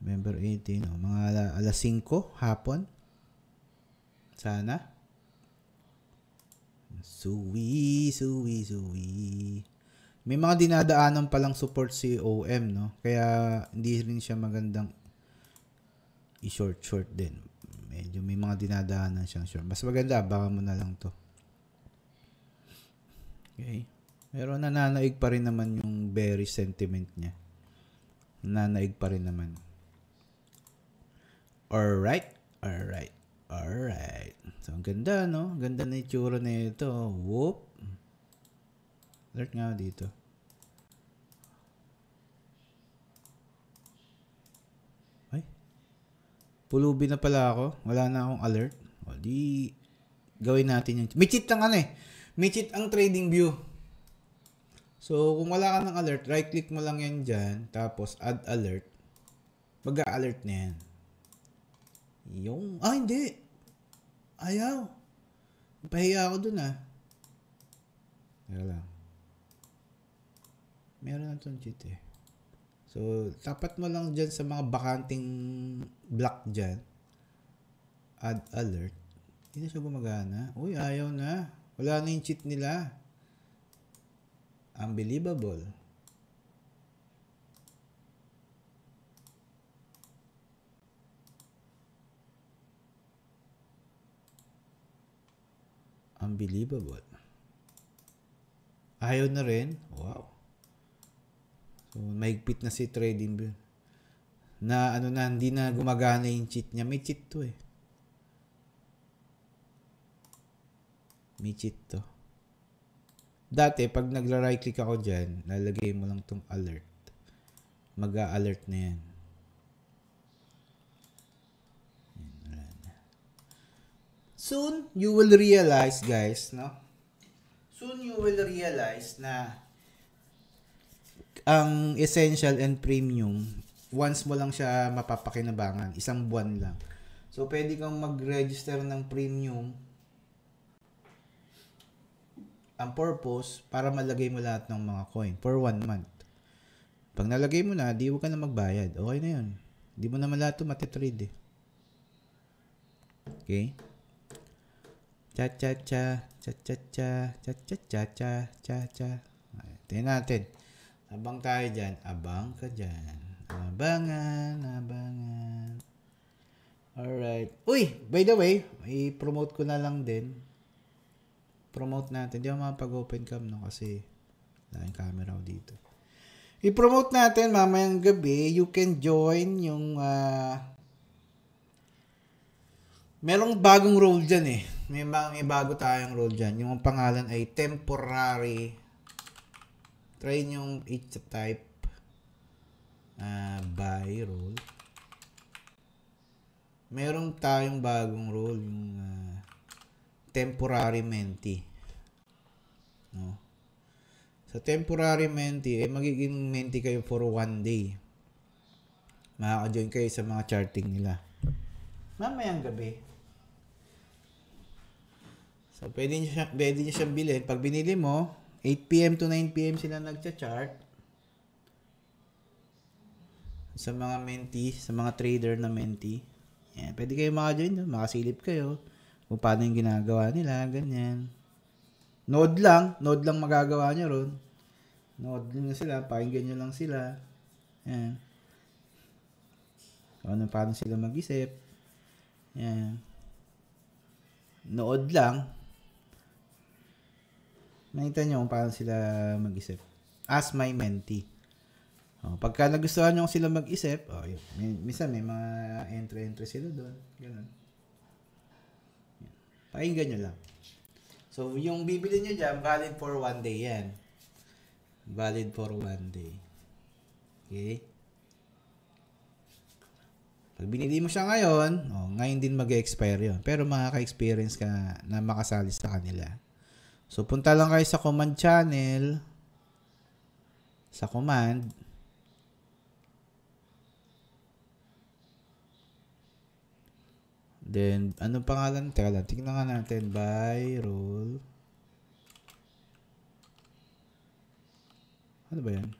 November 18, no? Mga alas 5 hapon. Sana. Suwi. May mga dinadaanan palang support si OM, no? Kaya hindi rin siya magandang i-short din. Medyo may mga dinadaanan siyang short. Mas maganda, baka mo na lang to. Okay. Pero nananaig pa rin naman yung bearish sentiment niya. Nananaig pa rin naman. Alright. So, ang ganda, no? Ganda na itsura na ito. Whoop. Alert nga dito. Ay. Pulubi na pala ako. Wala na akong alert. O, di gawin natin yun. May cheat lang May cheat ang trading view. So, kung wala ka ng alert, right-click mo lang yan dyan. Tapos, add alert. Mag-a-alert na yan. Yung, hindi. Ayaw. Pahiya ako dun, Teka lang. Meron na itong cheat, So, tapat mo lang dyan sa mga bakanting block dyan. Add alert. Hindi na siya gumagana. Uy, ayaw na. Wala na yung cheat nila. Unbelievable. Ayaw na rin. Wow. So, mahigpit na si trading view. Na hindi na gumagana yung cheat niya. May cheat to May cheat to. Dati, pag nagla-right click ako dyan, lalagay mo lang tong alert. Mag-a-alert na yan. Soon, you will realize, guys, no? Soon, you will realize na ang essential and premium, once mo lang siya mapapakinabangan, isang buwan lang. So, pwede kang mag-register ng premium. Ang purpose, para malagay mo lahat ng mga coin for 1 month. Pag nalagay mo na, di huwag ka na magbayad. Okay na yun. Di mo naman lahat ito matitrade, Okay? Cha-cha-cha, cha-cha-cha, cha-cha-cha, cha-cha. Tingnan natin. Abang tayo dyan. Abang ka dyan. Abangan. Alright. Uy, by the way, i-promote ko na lang din. Promote natin. Hindi ako makapag-open cam, kasi wala yung camera ko dito. I-promote natin mamayang gabi. You can join yung merong bagong role dyan May bago tayong role dyan. Yung pangalan ay temporary. Try nyo type buy role. Merong tayong bagong role. Yung temporary mentee. No? Sa temporary mentee, magiging mentee kayo for 1 day. Makaka-join kayo sa mga charting nila. Mamayang gabi. So, pwede nyo siyang bilhin. Pag binili mo, 8 p.m. to 9 p.m. sila nagcha-chart. Sa mga mentee, sa mga trader na mentee. Yan, pwede kayo maka-join. Makasilip kayo. Kung paano yung ginagawa nila. Ganyan. Node lang magagawa nyo ron. Node lang sila. Pakinggan nyo lang sila. Yan. Paano sila mag-isip. Yan. Nood lang. Nakita nyo kung paano sila mag-isip. As my mentee. Pagka nagustuhan nyo sila mag-isip, yun. Minsan may mga entry sila doon. Ganun. Pakinggan nyo lang. So, yung bibili nyo dyan, valid for 1 day yan. Valid for 1 day. Okay? Pag binili mo siya ngayon, ngayon din mag-expire yun. Pero makaka-experience ka na makasali sa kanila. So, punta lang kayo sa command channel. Sa command. Then, anong pangalan? Teka lang, tignan nga natin. Buy, roll. Ano ba yan?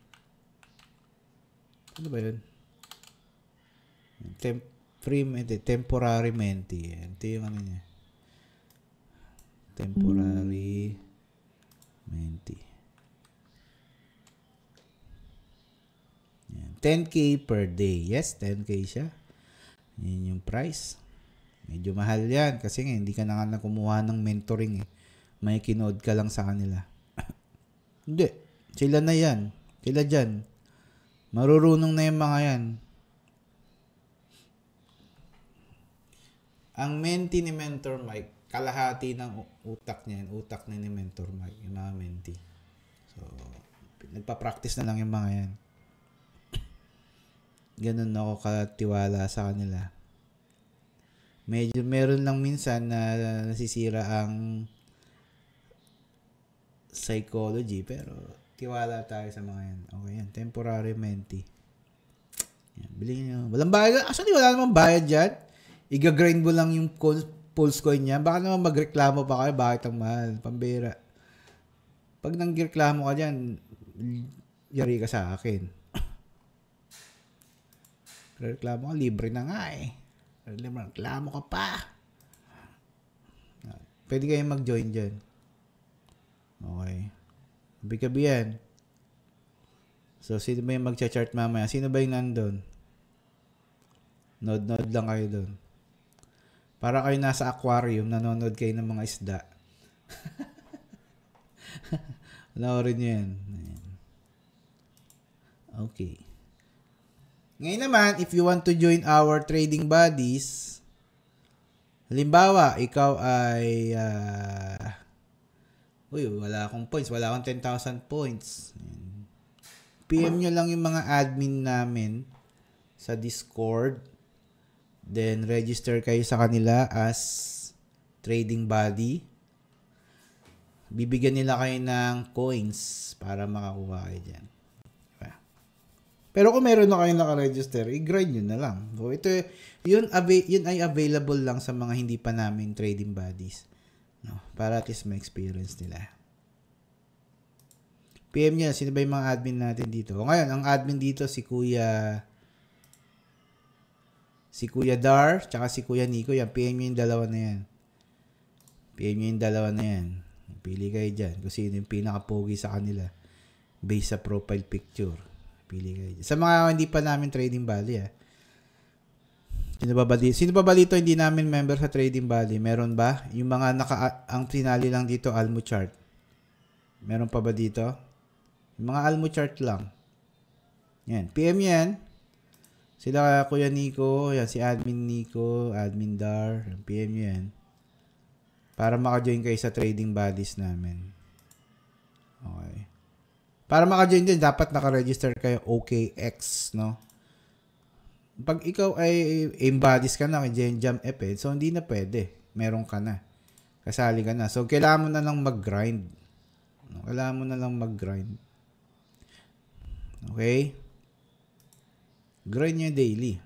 Ano ba yan? Temporary menti. Ito yung ano niya. Temporary menti. Yan. 10K per day. Yes, 10K siya. Yan yung price. Medyo mahal yan kasi nga hindi ka na nga kumuha ng mentoring eh. May kinood ka lang sa kanila. Hindi. Sila na yan. Sila dyan. Marurunong na yung mga yan. Ang menti ni Mentor Mike, kalahati ng utak niya, utak ni Mentor Mike, yung mga menti. So, nagpa-practice na lang yung mga yan. Ganun ako katiwala sa kanila. Medyo meron lang minsan na nasisira ang psychology, pero tiwala tayo sa mga yan. Okay yan, temporary menti. Yan, bilhin nyo. Walang bayad. Actually, wala namang bayad dyan. Iga-grind mo lang yung pulse coin niya. Baka naman magreklamo pa kayo. Bakit ang mahal? Pambira. Pag nangreklamo ka dyan, yari ka sa akin. Reklamo ka, libre na nga eh. Reklamo ka pa. Pwede kayong mag-join dyan. Okay. Gabi-gabi yan. So, sino ba yung mag-chart mamaya? Sino ba yung nandun? Nod-nod lang kayo dun. Para kayo nasa aquarium, nanonood kayo ng mga isda. Panoorin nyo yan. Okay. Ngayon naman, if you want to join our trading buddies, halimbawa, ikaw ay wala akong points. Wala akong 10,000 points. PM nyo lang yung mga admin namin sa Discord. Then, register kayo sa kanila as trading buddy. Bibigyan nila kayo ng coins para makakuha kayo dyan. Diba? Pero kung meron na kayong naka-register, i-grind nyo na lang. So, ito, yun ay available lang sa mga hindi pa namin trading buddies. No? Para at least ma-experience nila. PM nyo, sino ba yung mga admin natin dito? O ngayon, ang admin dito si Kuya Dar, tsaka si Kuya Nico. Yan, PM nyo yung dalawa na yan. PM nyo yung dalawa na yan. Pili kayo dyan kung sino yung pinaka-pogi sa kanila. Based sa profile picture. Pili kayo dyan. Sa mga hindi pa namin trading buddy, Sino ba ba dito hindi namin member sa trading buddy? Meron ba? Yung mga ang tinali lang dito, Almu chart. Meron pa ba dito? Yung mga Almu chart lang. Yan. PM yan. Sila Kuya Nico, yan si Admin Nico, Admin Dar, PM nyo yan. Para maka-join kayo sa trading buddies namin. Okay. Para maka-join din, dapat naka-register kayo OKX, no? Pag ikaw ay aim buddies ka na, jam eped, so hindi na pwede. Meron ka na. Kasali ka na. So, kailangan mo na lang mag-grind. Kailangan mo na lang mag-grind. Okay? Grind nyo daily.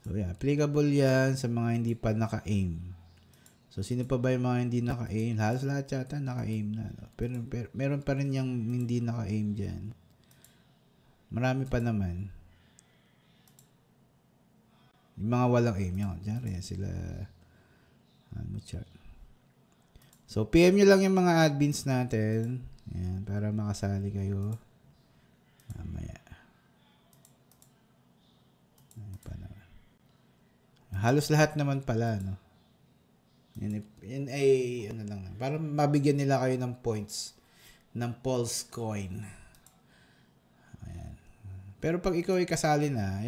So, yeah. Applicable yan sa mga hindi pa naka-aim. So, sino pa ba yung mga hindi naka-aim? Halos lahat yata naka-aim na. No? Pero, meron pa rin yung hindi naka-aim dyan. Marami pa naman. Yung mga walang aim yun. Diyan sila. Ano chat. So, PM nyo lang yung mga admins natin. Yan, para makasali kayo. Mamaya. Halos lahat naman pala, no? Yun ay, ano lang, para mabigyan nila kayo ng points ng Pulse Coin. Ayan. Pero pag ikaw ay kasali na,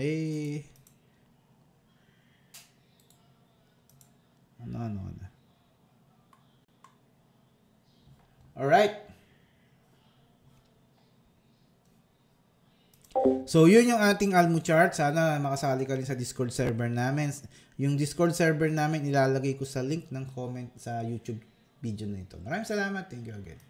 ano na. Alright. So, yun yung ating Almu chart. Sana makasali ka rin sa Discord server namin. Yung Discord server namin, ilalagay ko sa link ng comment sa YouTube video na ito. Maraming salamat. Thank you again.